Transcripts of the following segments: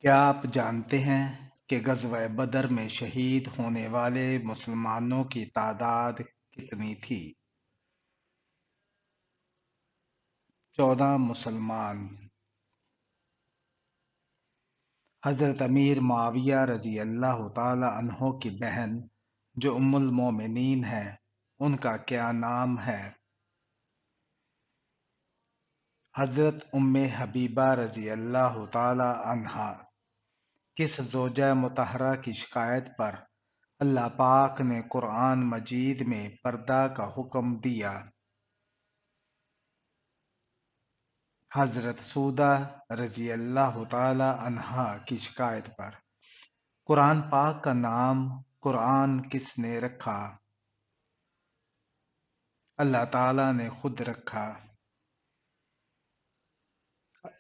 کیا آپ جانتے ہیں کہ غزوہ بدر میں شہید ہونے والے مسلمانوں کی تعداد کتنی تھی؟ 14 مسلمان۔ حضرت امیر معاویہ رضی اللہ تعالی عنہ کی بہن جو ام المومنین ہے، ان کا کیا نام ہے؟ حضرت ام حبیبہ رضی اللہ تعالی عنہا۔ کس زوجہ مطہرہ کی شکایت پر اللہ پاک نے قرآن مجید میں پردہ کا حکم دیا؟ حضرت سودہ رضی اللہ تعالی عنہا کی شکایت پر۔ قرآن پاک کا نام قرآن کس نے رکھا؟ اللہ تعالی نے خود رکھا۔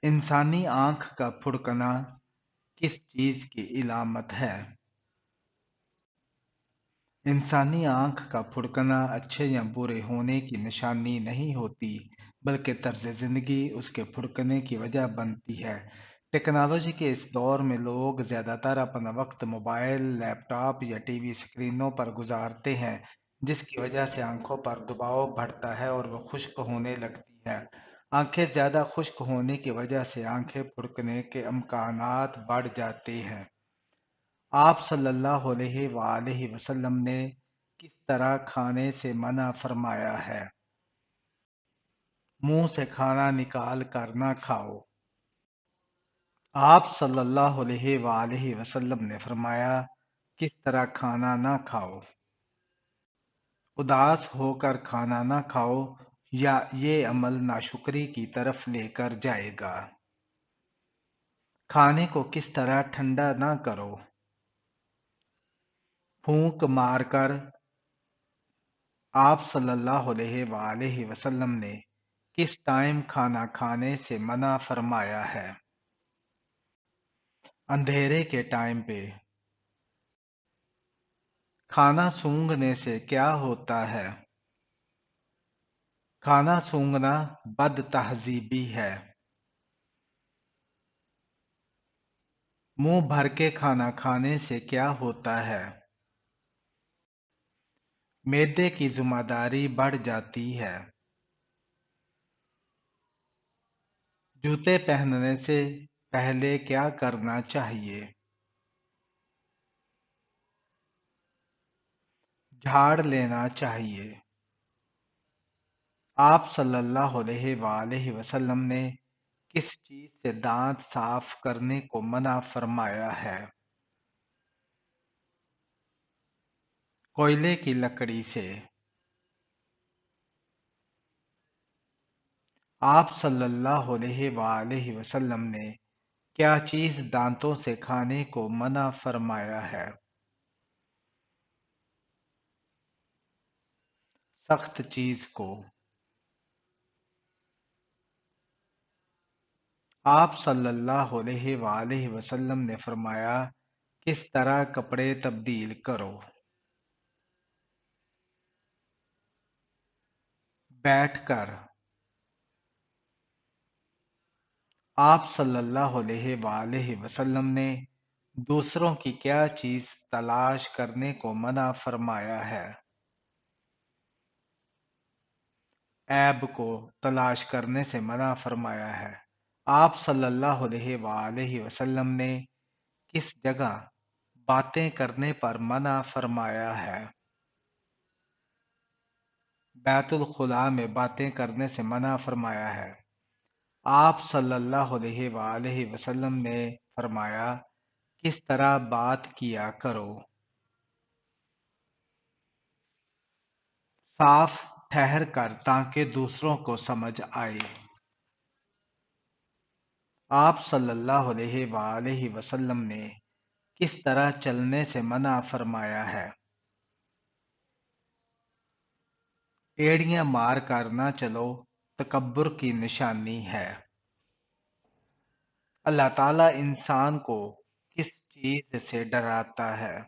انسانی آنکھ کا پھڑکنا کس چیز کی علامت ہے؟ انسانی آنکھ کا پھڑکنا اچھے یا برے ہونے کی نشانی نہیں ہوتی، بلکہ طرز زندگی اس کے پھڑکنے کی وجہ بنتی ہے۔ ٹیکنالوجی کے اس دور میں لوگ زیادہ تر اپنا وقت موبائل، لیپ ٹاپ یا ٹی وی اسکرینوں پر گزارتے ہیں، جس کی وجہ سے آنکھوں پر دباؤ بڑھتا ہے اور وہ خشک ہونے لگتی ہے۔ آنکھیں زیادہ خشک ہونے کی وجہ سے آنکھیں پھڑکنے کے امکانات بڑھ جاتے ہیں۔ آپ صلی اللہ علیہ وآلہ وسلم نے کس طرح کھانے سے منع فرمایا ہے؟ منہ سے کھانا نکال کر نہ کھاؤ۔ آپ صلی اللہ علیہ وآلہ وسلم نے فرمایا، کس طرح کھانا نہ کھاؤ؟ اداس ہو کر کھانا نہ کھاؤ، یا یہ عمل ناشکری کی طرف لے کر جائے گا۔ کھانے کو کس طرح ٹھنڈا نہ کرو۔ پھونک مار کر۔ آپ صلی اللہ علیہ وآلہ وسلم نے کس ٹائم کھانا کھانے سے منع فرمایا ہے؟ اندھیرے کے ٹائم پہ۔ کھانا سونگھنے سے کیا ہوتا ہے؟ کھانا سونگھنا بد تہذیبی ہے۔ منہ بھر کے کھانا کھانے سے کیا ہوتا ہے؟ معدے کی ذمہ داری بڑھ جاتی ہے۔ جوتے پہننے سے پہلے کیا کرنا چاہیے؟ جھاڑ لینا چاہیے۔ آپ صلی اللہ علیہ وآلہ وسلم نے کس چیز سے دانت صاف کرنے کو منع فرمایا ہے؟ کوئلے کی لکڑی سے۔ آپ صلی اللہ علیہ وآلہ وسلم نے کیا چیز دانتوں سے کھانے کو منع فرمایا ہے؟ سخت چیز کو۔ آپ صلی اللہ علیہ وآلہ وسلم نے فرمایا، کس طرح کپڑے تبدیل کرو؟ بیٹھ کر۔ آپ صلی اللہ علیہ وآلہ وسلم نے دوسروں کی کیا چیز تلاش کرنے کو منع فرمایا ہے؟ عیب کو تلاش کرنے سے منع فرمایا ہے۔ آپ صلی اللہ علیہ وآلہ وسلم نے کس جگہ باتیں کرنے پر منع فرمایا ہے؟ بیت الخلاء میں باتیں کرنے سے منع فرمایا ہے۔ آپ صلی اللہ علیہ وآلہ وسلم نے فرمایا، کس طرح بات کیا کرو؟ صاف ٹھہر کر تاکہ دوسروں کو سمجھ آئے۔ آپ صلی اللہ علیہ وآلہ وسلم نے کس طرح چلنے سے منع فرمایا ہے؟ ایڑیاں مار کر نہ چلو، تکبر کی نشانی ہے۔ اللہ تعالیٰ انسان کو کس چیز سے ڈراتا ہے؟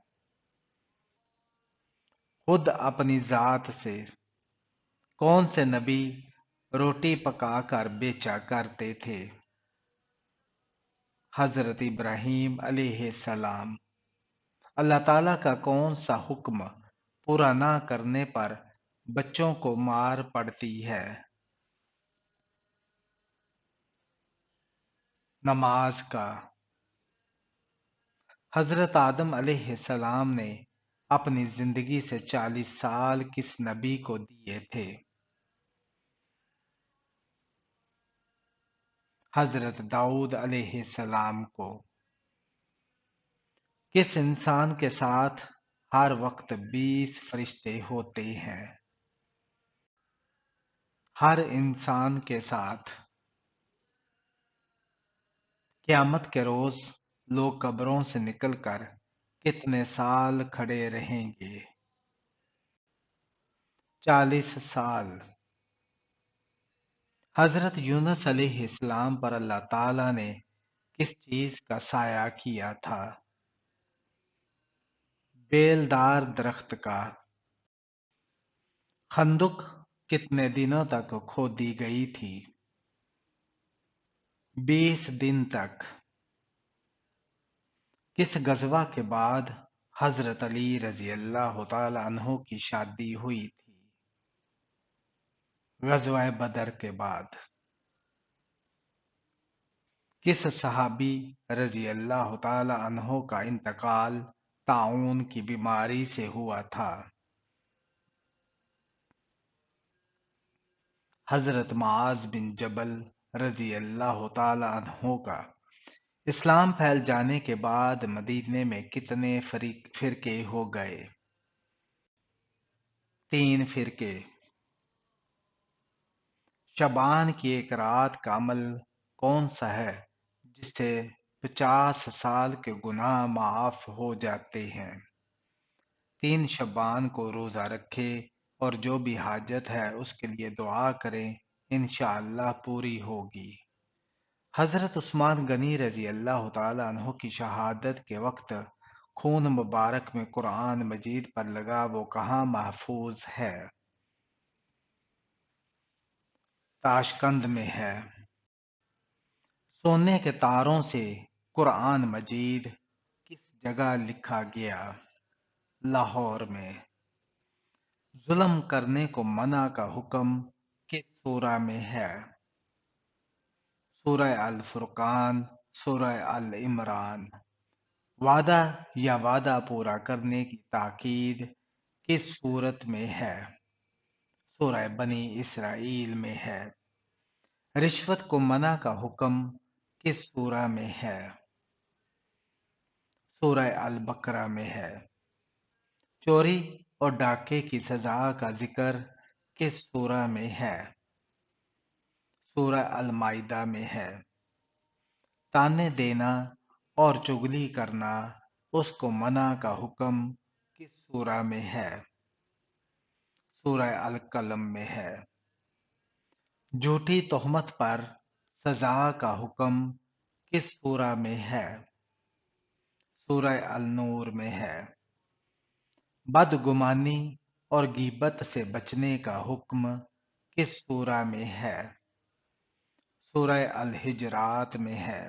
خود اپنی ذات سے۔ کون سے نبی روٹی پکا کر بیچا کرتے تھے؟ حضرت ابراہیم علیہ السلام۔ اللہ تعالیٰ کا کون سا حکم پورا نہ کرنے پر بچوں کو مار پڑتی ہے؟ نماز کا۔ حضرت آدم علیہ السلام نے اپنی زندگی سے 40 سال کس نبی کو دیے تھے؟ حضرت داؤد علیہ السلام کو۔ کس انسان کے ساتھ ہر وقت 20 فرشتے ہوتے ہیں؟ ہر انسان کے ساتھ۔ قیامت کے روز لوگ قبروں سے نکل کر کتنے سال کھڑے رہیں گے؟ 40 سال۔ حضرت یونس علیہ السلام پر اللہ تعالیٰ نے کس چیز کا سایہ کیا تھا؟ بیلدار درخت کا۔ خندق کتنے دنوں تک کھودی گئی تھی؟ 20 دن تک۔ کس غزوہ کے بعد حضرت علی رضی اللہ تعالی عنہ کی شادی ہوئی تھی؟ غزوہ بدر کے بعد۔ کس صحابی رضی اللہ تعالی عنہ کا انتقال طاعون کی بیماری سے ہوا تھا؟ حضرت معاذ بن جبل رضی اللہ تعالی عنہ کا۔ اسلام پھیل جانے کے بعد مدینے میں کتنے فرقے ہو گئے؟ 3 فرقے۔ شعبان کی ایک رات کا عمل کون سا ہے جس سے 50 سال کے گناہ معاف ہو جاتے ہیں؟ 3 شعبان کو روزہ رکھے اور جو بھی حاجت ہے اس کے لیے دعا کریں، انشاءاللہ پوری ہوگی۔ حضرت عثمان غنی رضی اللہ تعالی عنہ کی شہادت کے وقت خون مبارک میں قرآن مجید پر لگا وہ کہاں محفوظ ہے؟ تاشقند میں ہے۔ سونے کے تاروں سے قرآن مجید کس جگہ لکھا گیا؟ لاہور میں۔ ظلم کرنے کو منع کا حکم کس سورہ میں ہے؟ سورہ الفرقان، سورہ العمران۔ وعدہ یا وعدہ پورا کرنے کی تاکید کس صورت میں ہے؟ سورہ بنی اسرائیل میں ہے۔ رشوت کو منع کا حکم کس سورہ میں ہے؟ سورہ البقرہ میں ہے۔ چوری اور ڈاکے کی سزا کا ذکر کس سورہ میں ہے؟ سورہ المائدہ میں ہے۔ تانے دینا اور چغلی کرنا اس کو منع کا حکم کس سورہ میں ہے؟ سورہ القلم میں ہے۔ جھوٹی تہمت پر سزا کا حکم کس سورہ میں ہے؟ سورہ النور میں ہے۔ بدگمانی اور غیبت سے بچنے کا حکم کس سورہ میں ہے؟ سورہ الحجرات میں ہے۔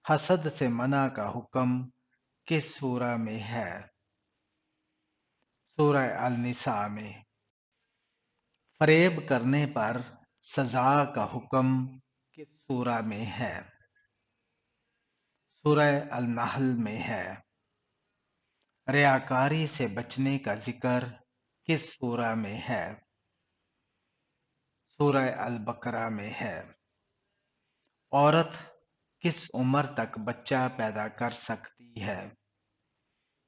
حسد سے منع کا حکم کس سورہ میں ہے؟ سورہ النساء میں۔ فریب کرنے پر سزا کا حکم کس سورہ میں ہے؟ سورہ النحل میں ہے۔ ریاکاری سے بچنے کا ذکر کس سورہ میں ہے؟ سورہ البقرہ میں ہے۔ عورت کس عمر تک بچہ پیدا کر سکتی ہے؟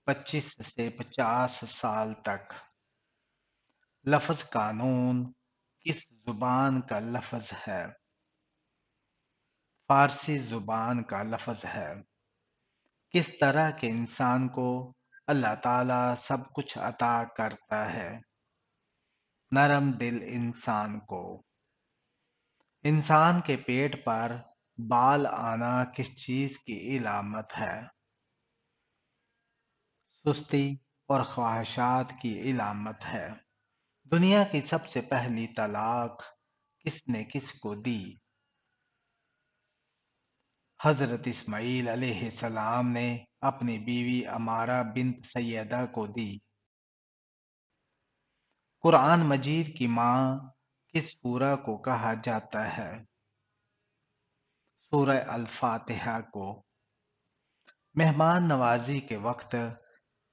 25 سے 50 سال تک۔ لفظ قانون کس زبان کا لفظ ہے؟ فارسی زبان کا لفظ ہے۔ کس طرح کے انسان کو اللہ تعالیٰ سب کچھ عطا کرتا ہے؟ نرم دل انسان کو۔ انسان کے پیٹ پر بال آنا کس چیز کی علامت ہے؟ سستی اور خواہشات کی علامت ہے۔ دنیا کی سب سے پہلی طلاق کس نے کس کو دی؟ حضرت اسماعیل علیہ السلام نے اپنی بیوی امارہ بنت سیدہ کو دی۔ قرآن مجید کی ماں کس سورہ کو کہا جاتا ہے؟ سورہ الفاتحہ کو۔ مہمان نوازی کے وقت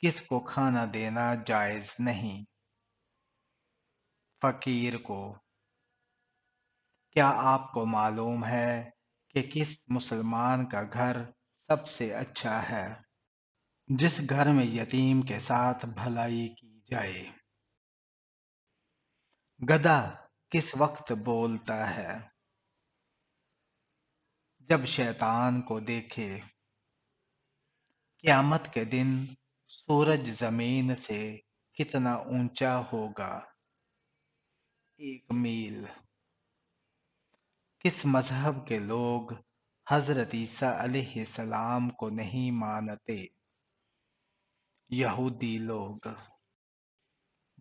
کس کو کھانا دینا جائز نہیں؟ فقیر کو۔ کیا آپ کو معلوم ہے کہ کس مسلمان کا گھر سب سے اچھا ہے؟ جس گھر میں یتیم کے ساتھ بھلائی کی جائے۔ گدھا کس وقت بولتا ہے؟ جب شیطان کو دیکھے۔ قیامت کے دن سورج زمین سے کتنا اونچا ہوگا؟ 1 میل۔ کس مذہب کے لوگ حضرت عیسیٰ علیہ السلام کو نہیں مانتے؟ یہودی لوگ۔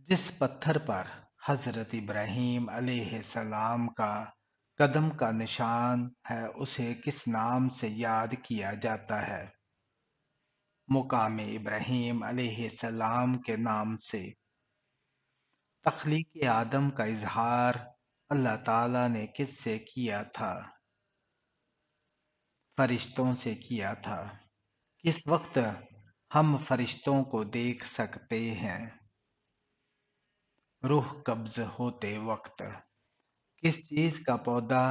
جس پتھر پر حضرت ابراہیم علیہ السلام کا قدم کا نشان ہے اسے کس نام سے یاد کیا جاتا ہے؟ مقام ابراہیم علیہ السلام کے نام سے۔ تخلیق آدم کا اظہار اللہ تعالی نے کس سے کیا تھا؟ فرشتوں سے کیا تھا۔ کس وقت ہم فرشتوں کو دیکھ سکتے ہیں؟ روح قبض ہوتے وقت۔ کس چیز کا پودا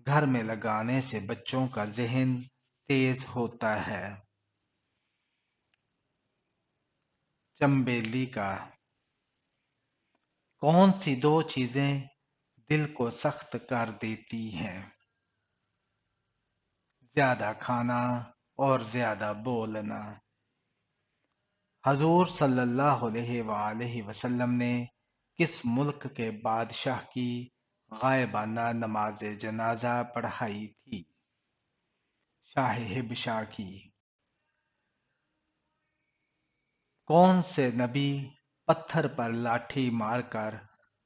گھر میں لگانے سے بچوں کا ذہن تیز ہوتا ہے؟ چنبیلی کا۔ کون سی 2 چیزیں دل کو سخت کر دیتی ہیں؟ زیادہ کھانا اور زیادہ بولنا۔ حضور صلی اللہ علیہ وآلہ وسلم نے کس ملک کے بادشاہ کی غائبانہ نماز جنازہ پڑھائی تھی؟ شاہ حبشہ کی۔ کون سے نبی پتھر پر لاٹھی مار کر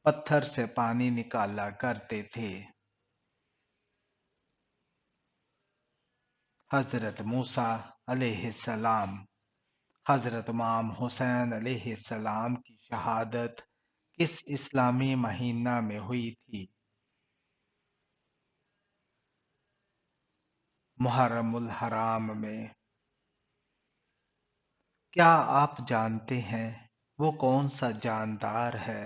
پتھر سے پانی نکالا کرتے تھے؟ حضرت موسیٰ علیہ السلام۔ حضرت امام حسین علیہ السلام کی شہادت کس اسلامی مہینہ میں ہوئی تھی؟ محرم الحرام میں۔ کیا آپ جانتے ہیں وہ کون سا جاندار ہے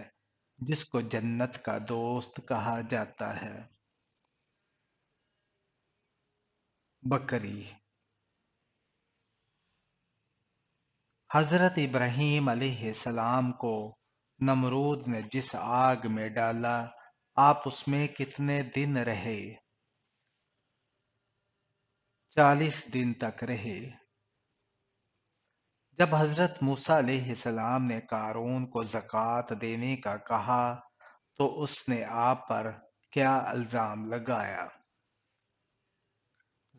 جس کو جنت کا دوست کہا جاتا ہے؟ بکری۔ حضرت ابراہیم علیہ السلام کو نمرود نے جس آگ میں ڈالا آپ اس میں کتنے دن رہے؟ 40 دن تک رہے۔ جب حضرت موسیٰ علیہ السلام نے قارون کو زکوٰۃ دینے کا کہا تو اس نے آپ پر کیا الزام لگایا؟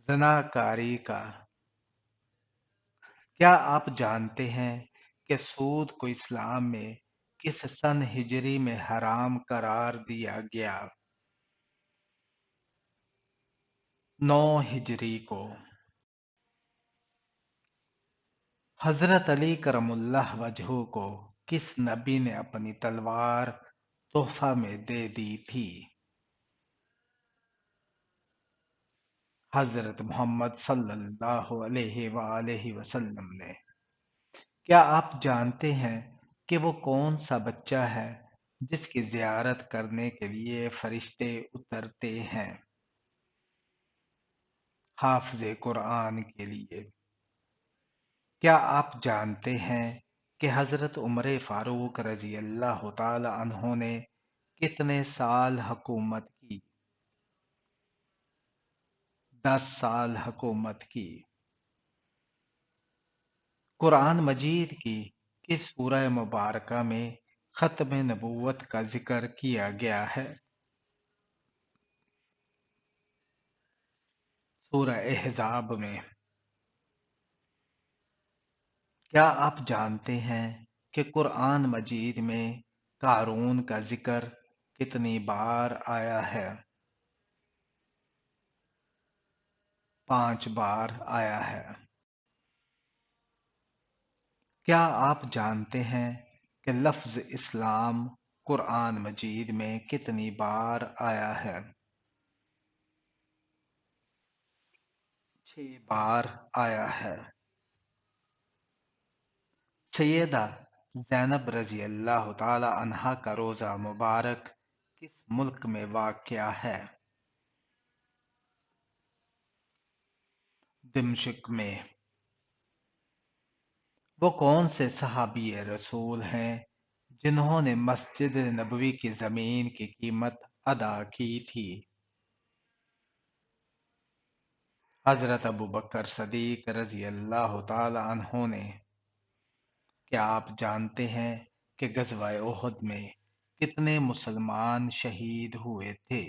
زناکاری کا۔ کیا آپ جانتے ہیں کہ سود کو اسلام میں کس سن ہجری میں حرام قرار دیا گیا؟ 9 ہجری کو۔ حضرت علی کرم اللہ وجہہ کو کس نبی نے اپنی تلوار تحفہ میں دے دی تھی؟ حضرت محمد صلی اللہ علیہ وآلہ وسلم نے۔ کیا آپ جانتے ہیں کہ وہ کون سا بچہ ہے جس کی زیارت کرنے کے لیے فرشتے اترتے ہیں؟ حافظ قرآن کے لیے۔ کیا آپ جانتے ہیں کہ حضرت عمر فاروق رضی اللہ تعالی عنہ نے کتنے سال حکومت کی؟ 10 سال حکومت کی۔ قرآن مجید کی کس سورہ مبارکہ میں ختم نبوت کا ذکر کیا گیا ہے؟ سورہ احزاب میں۔ کیا آپ جانتے ہیں کہ قرآن مجید میں قارون کا ذکر کتنی بار آیا ہے؟ 5 بار آیا ہے۔ کیا آپ جانتے ہیں کہ لفظ اسلام قرآن مجید میں کتنی بار آیا ہے؟ 6 بار آیا ہے۔ سیدہ زینب رضی اللہ تعالی عنہا کا روزہ مبارک کس ملک میں واقع ہے؟ دمشق میں۔ وہ کون سے صحابی رسول ہیں جنہوں نے مسجد نبوی کی زمین کی قیمت ادا کی تھی؟ حضرت ابوبکر صدیق رضی اللہ تعالی عنہ نے۔ کیا آپ جانتے ہیں کہ غزوہ احد میں کتنے مسلمان شہید ہوئے تھے؟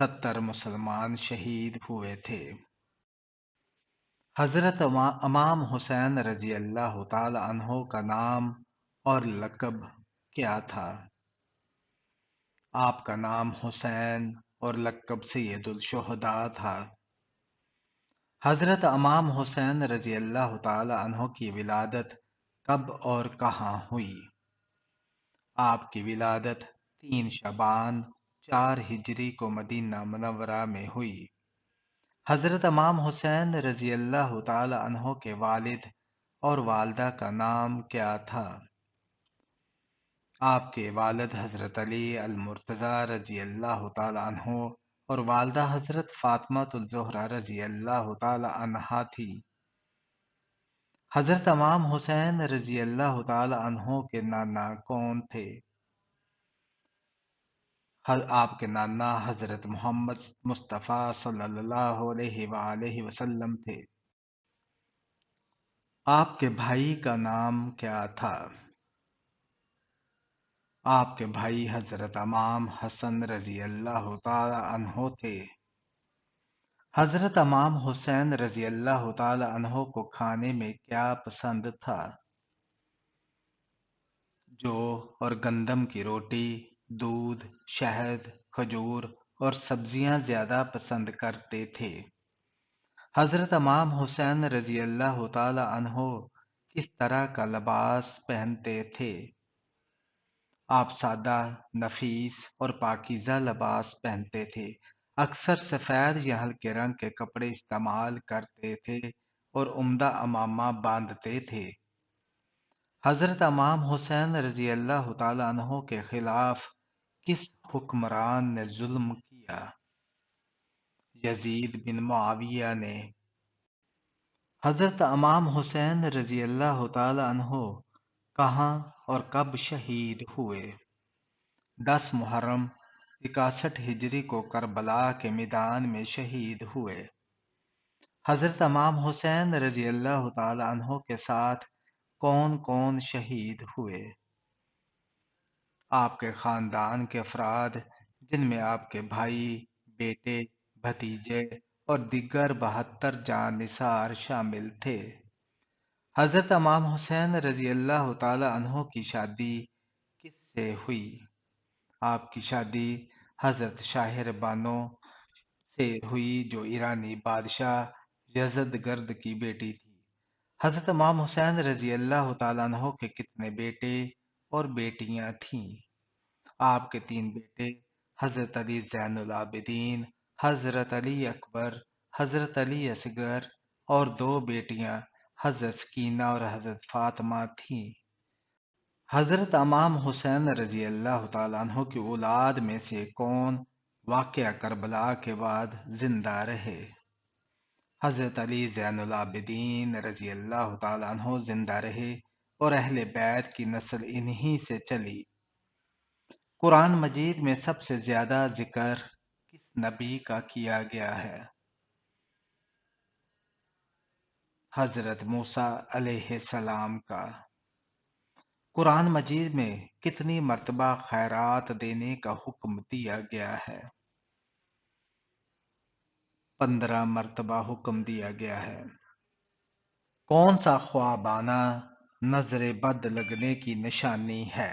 70 مسلمان شہید ہوئے تھے۔ حضرت امام حسین رضی اللہ تعالی عنہ کا نام اور لقب کیا تھا؟ آپ کا نام حسین اور لقب سید الشہداء تھا۔ حضرت امام حسین رضی اللہ تعالی عنہ کی ولادت کب اور کہاں ہوئی؟ آپ کی ولادت 3 شعبان 4 ہجری کو مدینہ منورہ میں ہوئی۔ حضرت امام حسین رضی اللہ تعالی عنہ کے والد اور والدہ کا نام کیا تھا؟ آپ کے والد حضرت علی المرتضی رضی اللہ تعالی عنہ اور والدہ حضرت فاطمہ الزہرا رضی اللہ تعالی عنہا تھی۔ حضرت امام حسین رضی اللہ تعالی عنہ کے نانا کون تھے؟ آپ کے نانا حضرت محمد مصطفیٰ صلی اللہ علیہ وآلہ وسلم تھے۔ آپ کے بھائی کا نام کیا تھا؟ آپ کے بھائی حضرت امام حسن رضی اللہ تعالی عنہ تھے۔ حضرت امام حسین رضی اللہ تعالی عنہ کو کھانے میں کیا پسند تھا؟ جو اور گندم کی روٹی، دودھ، شہد، کھجور اور سبزیاں زیادہ پسند کرتے تھے۔ حضرت امام حسین رضی اللہ تعالی عنہ کس طرح کا لباس پہنتے تھے؟ آپ سادہ، نفیس اور پاکیزہ لباس پہنتے تھے۔ اکثر سفید یا ہلکے رنگ کے کپڑے استعمال کرتے تھے اور عمدہ عمامہ باندھتے تھے۔ حضرت امام حسین رضی اللہ تعالی عنہ کے خلاف کس حکمران نے ظلم کیا؟ یزید بن معاویہ نے۔ حضرت امام حسین رضی اللہ تعالی عنہ کہاں اور کب شہید ہوئے؟ 10 محرم 61 ہجری کو کربلا کے میدان میں شہید ہوئے۔ حضرت امام حسین رضی اللہ تعالی عنہ کے ساتھ کون کون شہید ہوئے؟ آپ کے خاندان کے افراد جن میں آپ کے بھائی، بیٹے، بھتیجے اور دیگر 72 جاں نثار شامل تھے۔ حضرت امام حسین رضی اللہ تعالی عنہ کی شادی کس سے ہوئی؟ آپ کی شادی حضرت شاہر بانو سے ہوئی جو ایرانی بادشاہ یزدگرد کی بیٹی تھی۔ حضرت امام حسین رضی اللہ تعالیٰ عنہ کے کتنے بیٹے اور بیٹیاں تھیں؟ آپ کے 3 بیٹے حضرت علی زین العابدین، حضرت علی اکبر، حضرت علی اصغر اور 2 بیٹیاں حضرت سکینہ اور حضرت فاطمہ تھیں۔ حضرت امام حسین رضی اللہ تعالیٰ عنہ کی اولاد میں سے کون واقعہ کربلا کے بعد زندہ رہے؟ حضرت علی زین العابدین رضی اللہ تعالیٰ عنہ زندہ رہے اور اہل بیت کی نسل انہی سے چلی۔ قرآن مجید میں سب سے زیادہ ذکر کس نبی کا کیا گیا ہے؟ حضرت موسیٰ علیہ السلام کا۔ قرآن مجید میں کتنی مرتبہ خیرات دینے کا حکم دیا گیا ہے؟ 15 مرتبہ حکم دیا گیا ہے۔ کون سا خواب آنا نظر بد لگنے کی نشانی ہے؟